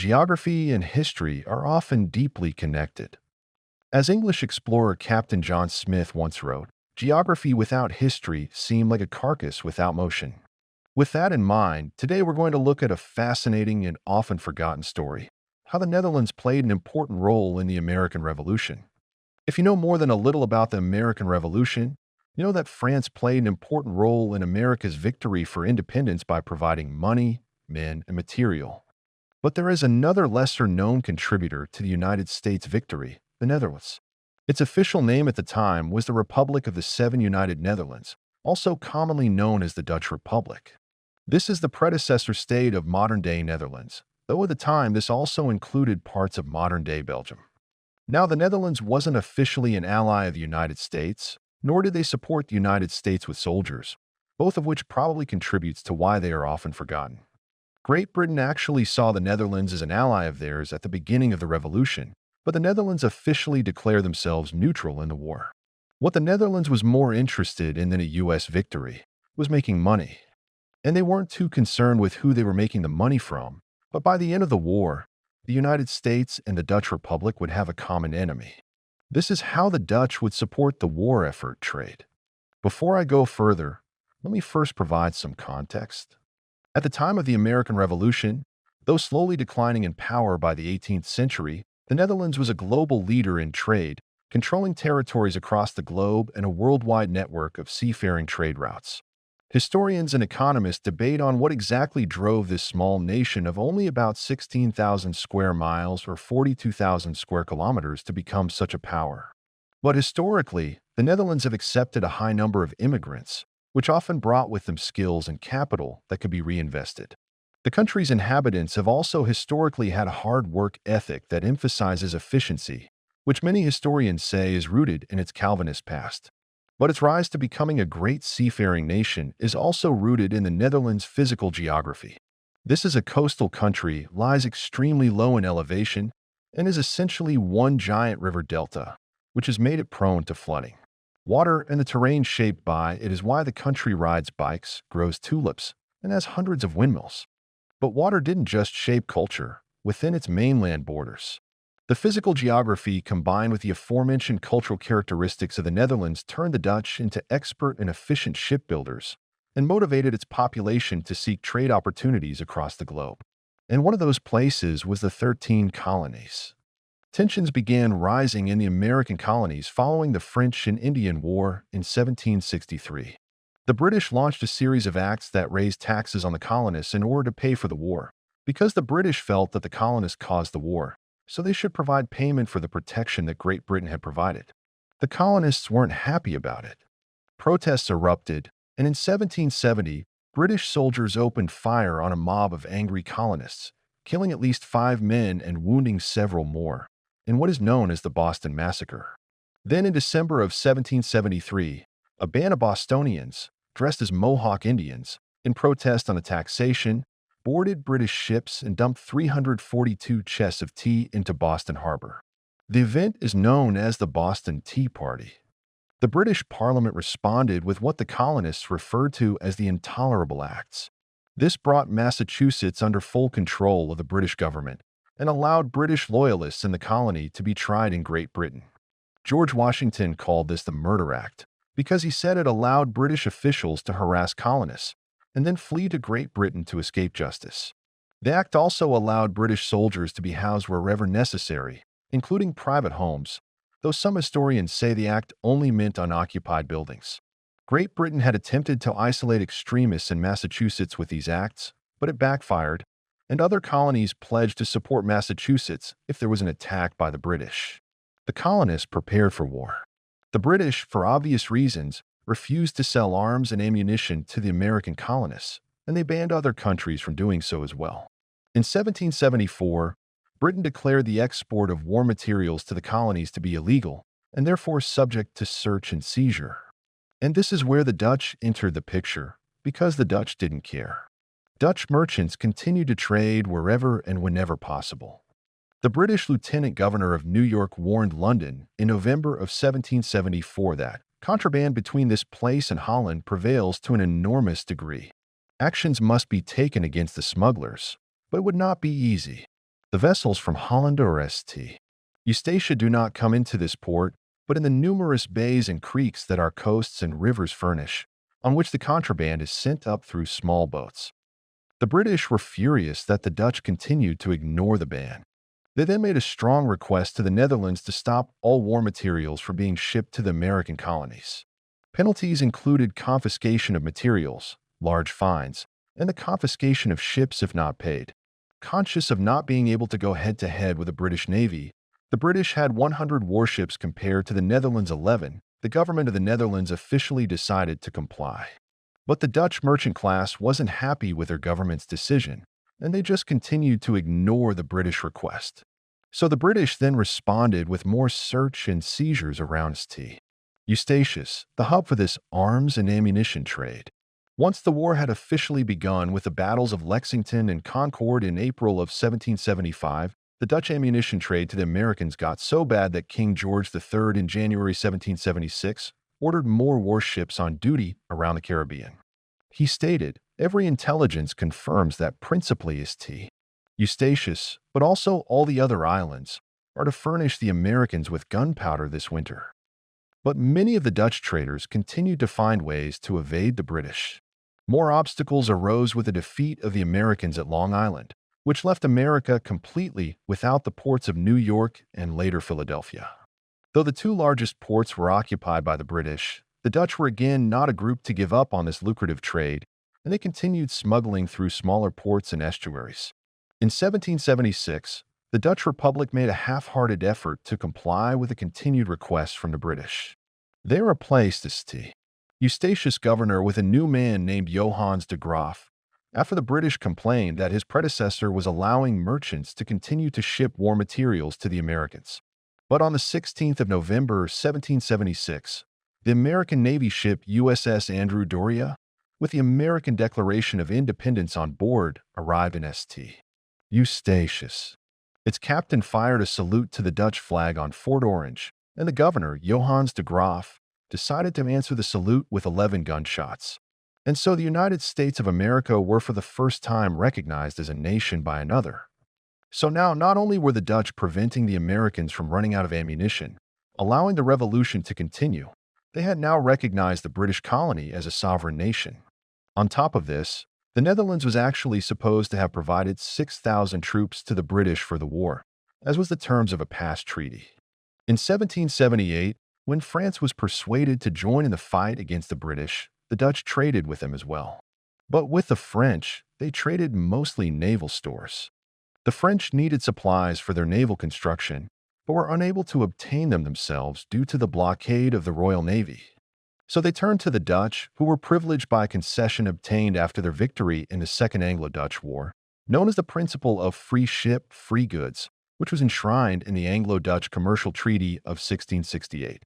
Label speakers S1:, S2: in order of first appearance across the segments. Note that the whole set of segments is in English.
S1: Geography and history are often deeply connected. As English explorer Captain John Smith once wrote, geography without history seemed like a carcass without motion. With that in mind, today we're going to look at a fascinating and often forgotten story, how the Netherlands played an important role in the American Revolution. If you know more than a little about the American Revolution, you know that France played an important role in America's victory for independence by providing money, men, and material. But there is another lesser-known contributor to the United States victory, the Netherlands. Its official name at the time was the Republic of the Seven United Netherlands, also commonly known as the Dutch Republic. This is the predecessor state of modern-day Netherlands, though at the time this also included parts of modern-day Belgium. Now, the Netherlands wasn't officially an ally of the United States, nor did they support the United States with soldiers, both of which probably contributes to why they are often forgotten. Great Britain actually saw the Netherlands as an ally of theirs at the beginning of the Revolution, but the Netherlands officially declared themselves neutral in the war. What the Netherlands was more interested in than a U.S. victory was making money. And they weren't too concerned with who they were making the money from, but by the end of the war, the United States and the Dutch Republic would have a common enemy. This is how the Dutch would support the war effort trade. Before I go further, let me first provide some context. At the time of the American Revolution, though slowly declining in power by the 18th century, the Netherlands was a global leader in trade, controlling territories across the globe and a worldwide network of seafaring trade routes. Historians and economists debate on what exactly drove this small nation of only about 16,000 square miles or 42,000 square kilometers to become such a power. But historically, the Netherlands have accepted a high number of immigrants, which often brought with them skills and capital that could be reinvested. The country's inhabitants have also historically had a hard work ethic that emphasizes efficiency, which many historians say is rooted in its Calvinist past. But its rise to becoming a great seafaring nation is also rooted in the Netherlands' physical geography. This is a coastal country, lies extremely low in elevation, and is essentially one giant river delta, which has made it prone to flooding. Water and the terrain shaped by it is why the country rides bikes, grows tulips, and has hundreds of windmills. But water didn't just shape culture within its mainland borders. The physical geography combined with the aforementioned cultural characteristics of the Netherlands turned the Dutch into expert and efficient shipbuilders and motivated its population to seek trade opportunities across the globe. And one of those places was the 13 colonies. Tensions began rising in the American colonies following the French and Indian War in 1763. The British launched a series of acts that raised taxes on the colonists in order to pay for the war, because the British felt that the colonists caused the war, so they should provide payment for the protection that Great Britain had provided. The colonists weren't happy about it. Protests erupted, and in 1770, British soldiers opened fire on a mob of angry colonists, killing at least 5 men and wounding several more, in what is known as the Boston Massacre. Then in December of 1773, a band of Bostonians, dressed as Mohawk Indians, in protest on the taxation, boarded British ships and dumped 342 chests of tea into Boston Harbor. The event is known as the Boston Tea Party. The British Parliament responded with what the colonists referred to as the Intolerable Acts. This brought Massachusetts under full control of the British government and allowed British loyalists in the colony to be tried in Great Britain. George Washington called this the Murder Act because he said it allowed British officials to harass colonists and then flee to Great Britain to escape justice. The act also allowed British soldiers to be housed wherever necessary, including private homes, though some historians say the act only meant unoccupied buildings. Great Britain had attempted to isolate extremists in Massachusetts with these acts, but it backfired, and other colonies pledged to support Massachusetts if there was an attack by the British. The colonists prepared for war. The British, for obvious reasons, refused to sell arms and ammunition to the American colonists, and they banned other countries from doing so as well. In 1774, Britain declared the export of war materials to the colonies to be illegal and therefore subject to search and seizure. And this is where the Dutch entered the picture, because the Dutch didn't care. Dutch merchants continued to trade wherever and whenever possible. The British Lieutenant Governor of New York warned London in November of 1774 that contraband between this place and Holland prevails to an enormous degree. Actions must be taken against the smugglers, but it would not be easy. The vessels from Holland or St. Eustatia do not come into this port, but in the numerous bays and creeks that our coasts and rivers furnish, on which the contraband is sent up through small boats. The British were furious that the Dutch continued to ignore the ban. They then made a strong request to the Netherlands to stop all war materials from being shipped to the American colonies. Penalties included confiscation of materials, large fines, and the confiscation of ships if not paid. Conscious of not being able to go head-to-head with the British Navy, the British had 100 warships compared to the Netherlands' 11. The government of the Netherlands officially decided to comply. But the Dutch merchant class wasn't happy with their government's decision, and they just continued to ignore the British request. So the British then responded with more search and seizures around St. Eustatius, the hub for this arms and ammunition trade. Once the war had officially begun with the battles of Lexington and Concord in April of 1775, the Dutch ammunition trade to the Americans got so bad that King George III in January 1776 ordered more warships on duty around the Caribbean. He stated, "Every intelligence confirms that principally St. Eustatius, but also all the other islands, are to furnish the Americans with gunpowder this winter." But many of the Dutch traders continued to find ways to evade the British. More obstacles arose with the defeat of the Americans at Long Island, which left America completely without the ports of New York and later Philadelphia. Though the two largest ports were occupied by the British, the Dutch were again not a group to give up on this lucrative trade, and they continued smuggling through smaller ports and estuaries. In 1776, the Dutch Republic made a half-hearted effort to comply with a continued request from the British. They replaced St. Eustatius governor with a new man named Johannes de Graaf, after the British complained that his predecessor was allowing merchants to continue to ship war materials to the Americans. But on the 16th of November 1776, the American Navy ship USS Andrew Doria, with the American Declaration of Independence on board, arrived in St. Eustatius. Its captain fired a salute to the Dutch flag on Fort Orange, and the governor, Johannes de Graaf, decided to answer the salute with 11 gunshots. And so the United States of America were for the first time recognized as a nation by another. So now not only were the Dutch preventing the Americans from running out of ammunition, allowing the revolution to continue, they had now recognized the British colony as a sovereign nation. On top of this, the Netherlands was actually supposed to have provided 6,000 troops to the British for the war, as was the terms of a past treaty. In 1778, when France was persuaded to join in the fight against the British, the Dutch traded with them as well. But with the French, they traded mostly naval stores. The French needed supplies for their naval construction, but were unable to obtain them themselves due to the blockade of the Royal Navy. So they turned to the Dutch, who were privileged by a concession obtained after their victory in the Second Anglo-Dutch War, known as the principle of free ship, free goods, which was enshrined in the Anglo-Dutch Commercial Treaty of 1668.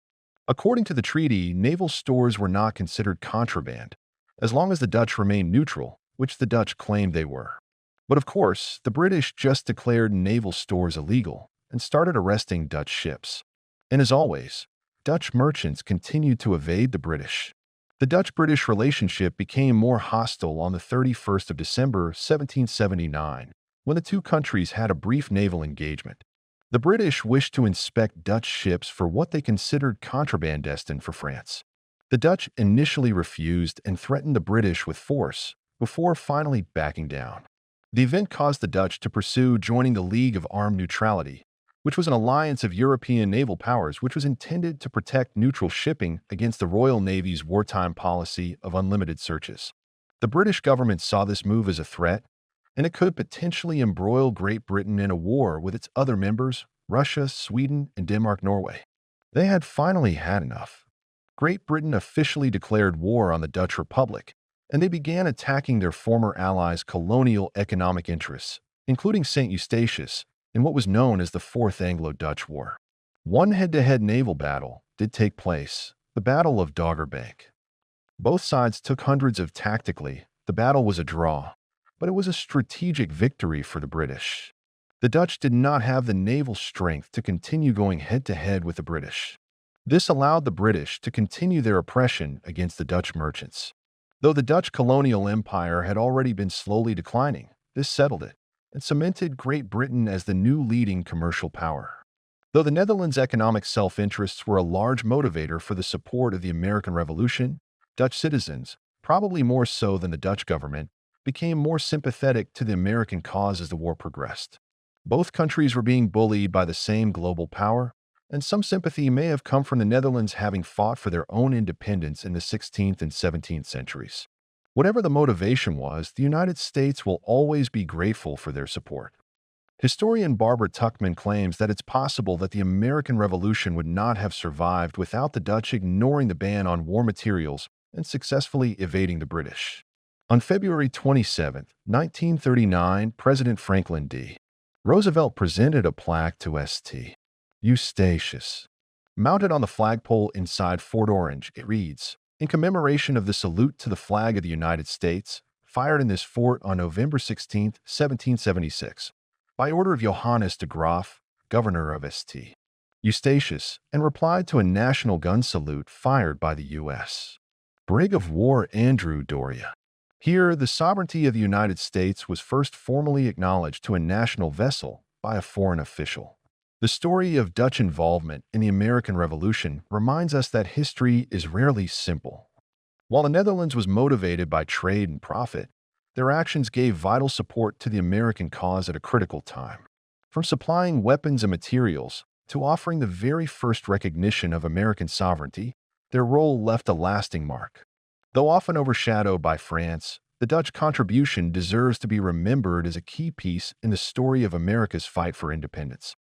S1: According to the treaty, naval stores were not considered contraband, as long as the Dutch remained neutral, which the Dutch claimed they were. But of course, the British just declared naval stores illegal and started arresting Dutch ships. And as always, Dutch merchants continued to evade the British. The Dutch-British relationship became more hostile on the 31st of December 1779, when the two countries had a brief naval engagement. The British wished to inspect Dutch ships for what they considered contraband destined for France. The Dutch initially refused and threatened the British with force, before finally backing down. The event caused the Dutch to pursue joining the League of Armed Neutrality, which was an alliance of European naval powers which was intended to protect neutral shipping against the Royal Navy's wartime policy of unlimited searches. The British government saw this move as a threat, and it could potentially embroil Great Britain in a war with its other members, Russia, Sweden, and Denmark-Norway. They had finally had enough. Great Britain officially declared war on the Dutch Republic, and they began attacking their former allies' colonial economic interests, including St. Eustatius, in what was known as the Fourth Anglo-Dutch War. One head-to-head naval battle did take place, the Battle of Dogger Bank. Both sides took hundreds of tactically. The battle was a draw, but it was a strategic victory for the British. The Dutch did not have the naval strength to continue going head-to-head with the British. This allowed the British to continue their oppression against the Dutch merchants. Though the Dutch colonial empire had already been slowly declining, this settled it, and cemented Great Britain as the new leading commercial power. Though the Netherlands' economic self-interests were a large motivator for the support of the American Revolution, Dutch citizens, probably more so than the Dutch government, became more sympathetic to the American cause as the war progressed. Both countries were being bullied by the same global power, and some sympathy may have come from the Netherlands having fought for their own independence in the 16th and 17th centuries. Whatever the motivation was, the United States will always be grateful for their support. Historian Barbara Tuchman claims that it's possible that the American Revolution would not have survived without the Dutch ignoring the ban on war materials and successfully evading the British. On February 27, 1939, President Franklin D. Roosevelt presented a plaque to St. Eustatius. Mounted on the flagpole inside Fort Orange, it reads, "In commemoration of the salute to the flag of the United States, fired in this fort on November 16, 1776, by order of Johannes de Graaf, governor of St. Eustatius, and replied to a national gun salute fired by the U.S. brig of war Andrew Doria." Here, the sovereignty of the United States was first formally acknowledged to a national vessel by a foreign official. The story of Dutch involvement in the American Revolution reminds us that history is rarely simple. While the Netherlands was motivated by trade and profit, their actions gave vital support to the American cause at a critical time. From supplying weapons and materials to offering the very first recognition of American sovereignty, their role left a lasting mark. Though often overshadowed by France, the Dutch contribution deserves to be remembered as a key piece in the story of America's fight for independence.